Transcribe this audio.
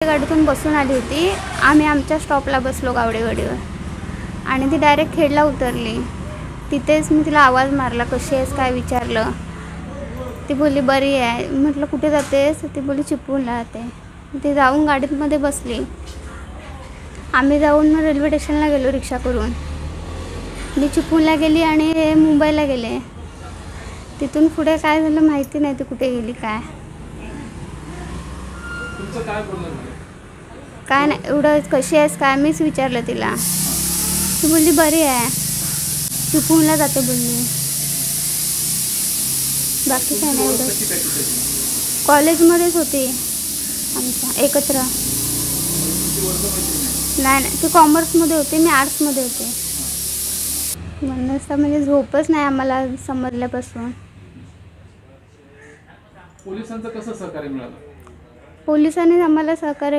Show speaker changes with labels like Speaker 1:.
Speaker 1: गाडीतून बसून आली होती. आम्ही आमच्या स्टॉपला बसलो गावडेवाडीवर आणि ती डायरेक्ट खेडला उतरली. तिथेच मी तिला आवाज मारला, कशी आहेस काय विचारलं. ती बोलली बरी आहे. म्हटलं कुठे जातेस. ती बोलली चिपळूणला जाते. ती जाऊन गाडीमध्ये बसली. आम्ही जाऊन मग रेल्वे स्टेशनला गेलो रिक्षा करून. मी चिपळूणला गेली आणि मुंबईला गेले. तिथून पुढे काय झालं माहिती नाही, ती कुठे गेली काय. काय नाही एवढं, कशी आहेस काय मीच विचारलं तिला. ती बोलली बरी आहे, चिपळूणला जाते बोलली. बाकी काय नाही एवढं. कॉलेजमध्येच होती आमच्या एकत्र. नाही ती कॉमर्समध्ये होती, मी आर्ट्समध्ये होते. म्हणूनच म्हणजे झोपच नाही आम्हाला समजल्यापासून.
Speaker 2: पोलिसांचं कसं सहकार्य मिळालं?
Speaker 1: पोलिसांनी आम्हाला सहकार्य